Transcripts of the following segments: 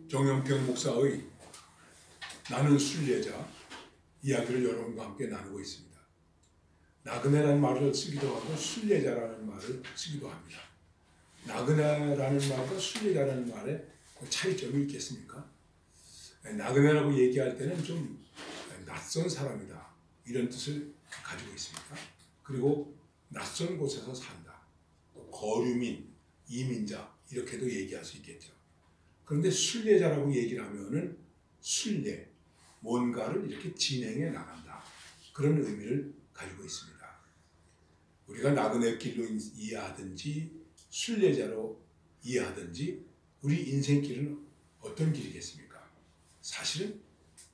정영평 목사의 나는 순례자 이야기를 여러분과 함께 나누고 있습니다. 나그네라는 말을 쓰기도 하고 순례자라는 말을 쓰기도 합니다. 나그네라는 말과 순례자라는 말에 차이점이 있겠습니까? 나그네라고 얘기할 때는 좀 낯선 사람이다 이런 뜻을 가지고 있습니다. 그리고 낯선 곳에서 산다, 거류민, 이민자 이렇게도 얘기할 수 있겠죠. 그런데 순례자라고 얘기를 하면은 순례, 뭔가를 이렇게 진행해 나간다 그런 의미를 가지고 있습니다. 우리가 나그네 길로 이해하든지 순례자로 이해하든지 우리 인생길은 어떤 길이겠습니까? 사실은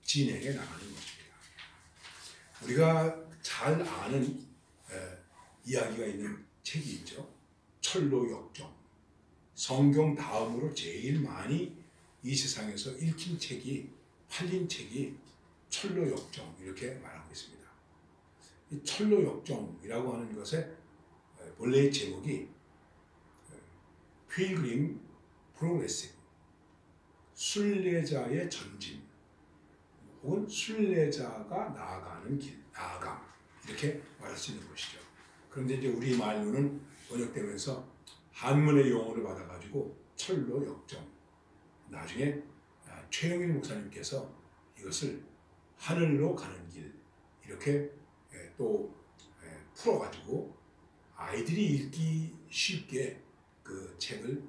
진행해 나가는 것입니다. 우리가 잘 아는 이야기가 있는 책이 있죠. 철로역정. 성경 다음으로 제일 많이 이 세상에서 읽힌 책이, 팔린 책이 철로역정 이렇게 말하고 있습니다. 이 철로역정이라고 하는 것의 본래의 제목이 필그림 프로그레시브, 순례자의 전진 혹은 순례자가 나아가는 길, 나아감 이렇게 말할 수 있는 것이죠. 그런데 이제 우리 말로는 번역되면서 한문의 용어를 받아가지고 철로역정, 나중에 최영일 목사님께서 이것을 하늘로 가는 길 이렇게 또 풀어가지고 아이들이 읽기 쉽게 그 책을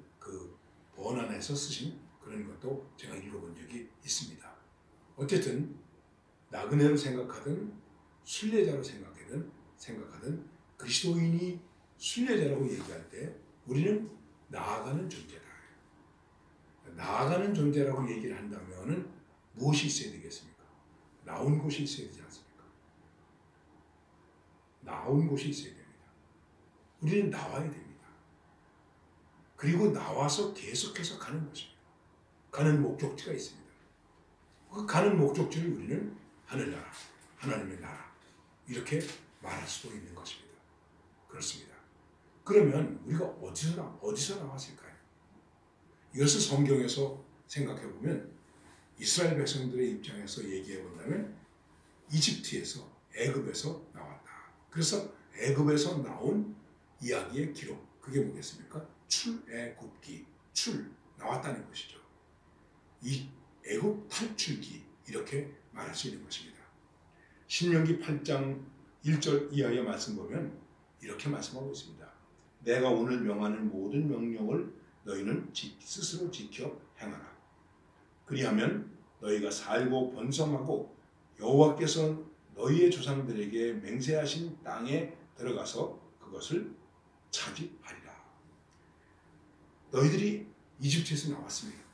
번안해서 쓰신 그런 것도 제가 읽어본 적이 있습니다. 어쨌든 나그네로 생각하든 순례자로 생각하든 그리스도인이 순례자라고 얘기할 때 우리는 나아가는 존재다. 나아가는 존재라고 얘기를 한다면 무엇이 있어야 되겠습니까? 나온 곳이 있어야 되지 않습니까? 나온 곳이 있어야 됩니다. 우리는 나와야 됩니다. 그리고 나와서 계속해서 가는 것입니다. 가는 목적지가 있습니다. 그 가는 목적지를 우리는 하늘나라, 하나님의 나라 이렇게 말할 수도 있는 것입니다. 그렇습니다. 그러면 우리가 어디서 나왔을까요? 이것을 성경에서 생각해 보면 이스라엘 백성들의 입장에서 얘기해 본다면 이집트에서, 애굽에서 나왔다. 그래서 애굽에서 나온 이야기의 기록, 그게 뭐겠습니까? 출애굽기, 나왔다는 것이죠. 이 애굽 탈출기 이렇게 말할 수 있는 것입니다. 신명기 8장 1절 이하의 말씀 보면 이렇게 말씀하고 있습니다. 내가 오늘 명하는 모든 명령을 너희는 스스로 지켜 행하라. 그리하면 너희가 살고 번성하고 여호와께서 너희의 조상들에게 맹세하신 땅에 들어가서 그것을 차지하리라. 너희들이 이집트에서 나왔습니다.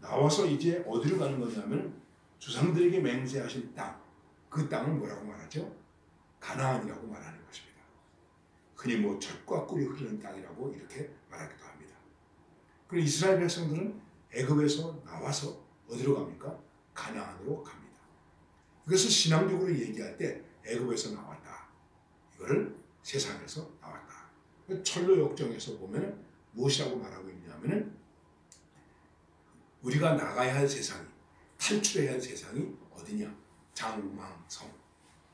나와서 이제 어디로 가는 거냐면 조상들에게 맹세하신 땅, 그 땅은 뭐라고 말하죠? 가나안이라고 말하는 것입니다. 흔히 젖과 꿀이 흐르는 땅이라고 이렇게 말하기도 합니다. 그리고 이스라엘 백성들은 애굽에서 나와서 어디로 갑니까? 가나안으로 갑니다. 이것을 신앙적으로 얘기할 때 애굽에서 나왔다. 이거를 세상에서 나왔다. 철로역정에서 보면 무엇이라고 말하고 있냐면은 우리가 나가야 할 세상이, 탈출해야 할 세상이 어디냐? 장망성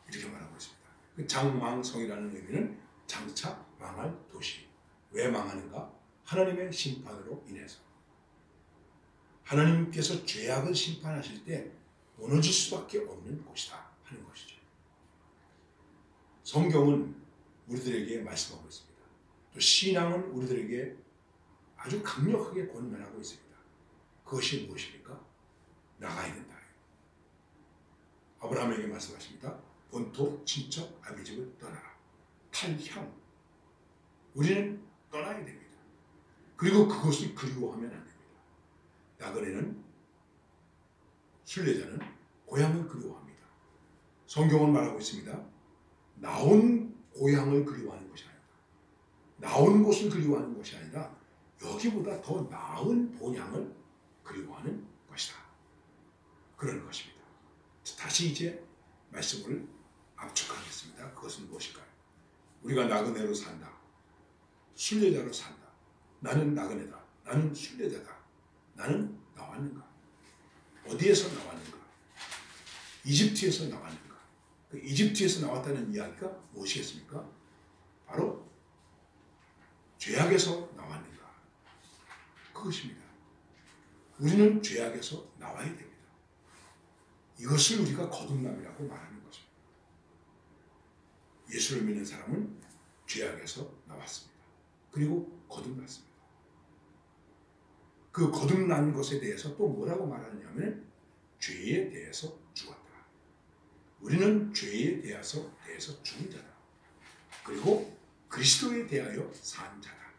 이렇게 말하고 있습니다. 그 장망성이라는 의미는 장차 망할 도시. 왜 망하는가? 하나님의 심판으로 인해서. 하나님께서 죄악을 심판하실 때 무너질 수밖에 없는 곳이다 하는 것이죠. 성경은 우리들에게 말씀하고 있습니다. 또 신앙은 우리들에게 아주 강력하게 권면하고 있습니다. 그것이 무엇입니까? 나가야 된다. 아브라함에게 말씀하십니다. 본토, 친척, 아비 집을 떠나라. 탈향. 우리는 떠나야 됩니다. 그리고 그것을 그리워하면 안 됩니다. 나그네는, 순례자는 고향을 그리워합니다. 성경은 말하고 있습니다. 나온 고향을 그리워하는 것이 아니다. 나온 곳을 그리워하는 것이 아니라 여기보다 더 나은 본향을 그리워하는 것이다. 그런 것입니다. 다시 이제 말씀을 압축하겠습니다. 그것은 무엇일까요? 우리가 나그네로 산다. 순례자로 산다. 나는 나그네다. 나는 순례자다. 나는 나왔는가? 어디에서 나왔는가? 이집트에서 나왔는가? 그 이집트에서 나왔다는 이야기가 무엇이겠습니까? 바로 죄악에서 나왔는가? 그것입니다. 우리는 죄악에서 나와야 됩니다. 이것을 우리가 거듭남이라고 말하는 것입니다. 예수를 믿는 사람은 죄악에서 나왔습니다. 그리고 거듭났습니다. 그 거듭난 것에 대해서 또 뭐라고 말하느냐면 죄에 대해서 죽었다. 우리는 죄에 대해서 죽은 자다. 그리고 그리스도에 대하여 산 자다.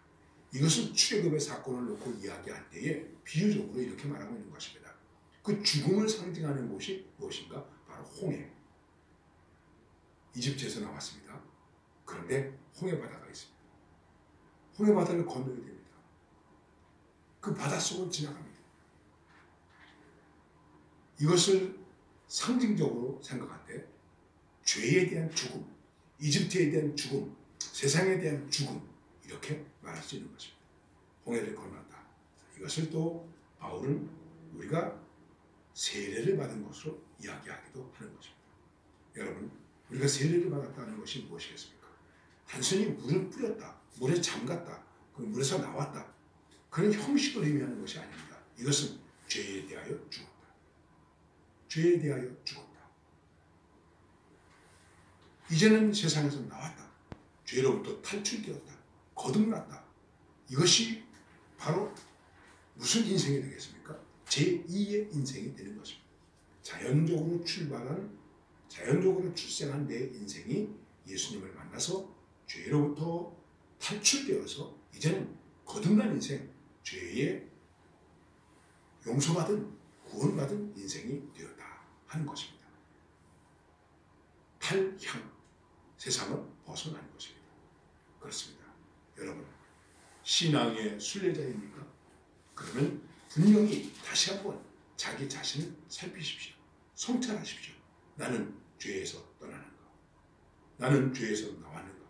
이것을 출애굽의 사건을 놓고 이야기할 때에 비유적으로 이렇게 말하고 있는 것입니다. 그 죽음을 상징하는 곳이 무엇인가? 바로 홍해. 이집트에서 나왔습니다. 그런데 홍해 바다가 있습니다. 홍해 바다를 건너야 됩니다. 그 바닷속을 지나갑니다. 이것을 상징적으로 생각할 때 죄에 대한 죽음, 이집트에 대한 죽음, 세상에 대한 죽음 이렇게 말할 수 있는 것입니다. 홍해를 건넜다. 이것을 또 바울은 우리가 세례를 받은 것으로 이야기하기도 하는 것입니다. 여러분, 우리가 세례를 받았다는 것이 무엇이겠습니까? 단순히 물을 뿌렸다, 물에 잠갔다, 그 물에서 나왔다 그런 형식을 의미하는 것이 아닙니다. 이것은 죄에 대하여 죽었다. 죄에 대하여 죽었다. 이제는 세상에서 나왔다. 죄로부터 탈출되었다. 거듭났다. 이것이 바로 무슨 인생이 되겠습니까? 제2의 인생이 되는 것입니다. 자연적으로 출생한 내 인생이 예수님을 만나서 죄로부터 탈출되어서 이제는 거듭난 인생, 죄에 용서받은, 구원받은 인생이 되었다 하는 것입니다. 탈향, 세상을 벗어나는 것입니다. 그렇습니다. 여러분, 신앙의 순례자입니까? 그러면 분명히 다시 한번 자기 자신을 살피십시오. 성찰하십시오. 나는 죄에서 떠나는가? 나는 죄에서 나왔는가?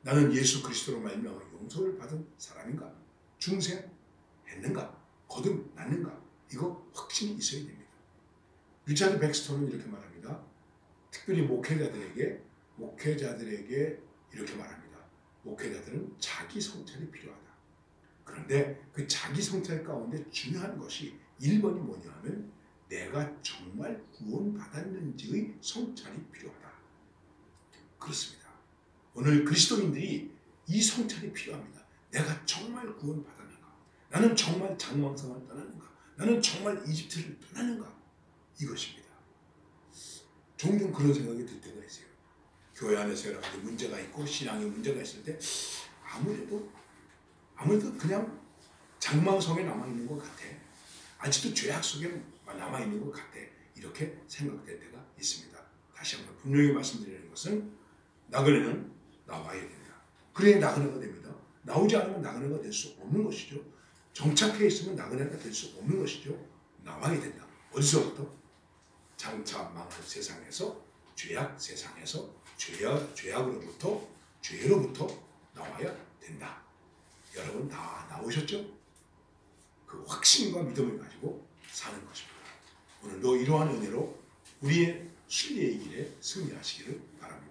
나는 예수 그리스도로 말미암아 용서를 받은 사람인가? 중생했는가? 거듭났는가? 이거 확신이 있어야 됩니다. 리차드 백스턴은 이렇게 말합니다. 특별히 목회자들에게 이렇게 말합니다. 목회자들은 자기 성찰이 필요하다. 그런데 그 자기 성찰 가운데 중요한 것이 1번이 뭐냐 하면 내가 정말 구원받았는지의 성찰이 필요하다. 그렇습니다. 오늘 그리스도인들이 이 성찰이 필요합니다. 내가 정말 구원받았는가? 나는 정말 장망성을 떠나는가? 나는 정말 이집트를 떠나는가? 이것입니다. 종종 그런 생각이 들 때가 있어요. 교회 안에서 여러 가지 문제가 있고 신앙에 문제가 있을 때 아무래도 그냥 장망성에 남아있는 것 같아. 아직도 죄악 속에 남아있는 것 같아. 이렇게 생각될 때가 있습니다. 다시 한번 분명히 말씀드리는 것은 나그네는 나와야 된다. 그래야 나그네가 됩니다. 나오지 않으면 나그네가 될 수 없는 것이죠. 정착해 있으면 나그네가 될 수 없는 것이죠. 나와야 된다. 어디서부터? 장차 망할 세상에서, 죄악 세상에서 죄악으로부터, 죄로부터 나와야 된다. 여러분 다 나오셨죠? 그 확신과 믿음을 가지고 사는 것입니다. 오늘도 이러한 은혜로 우리의 순리의 길에 승리하시기를 바랍니다.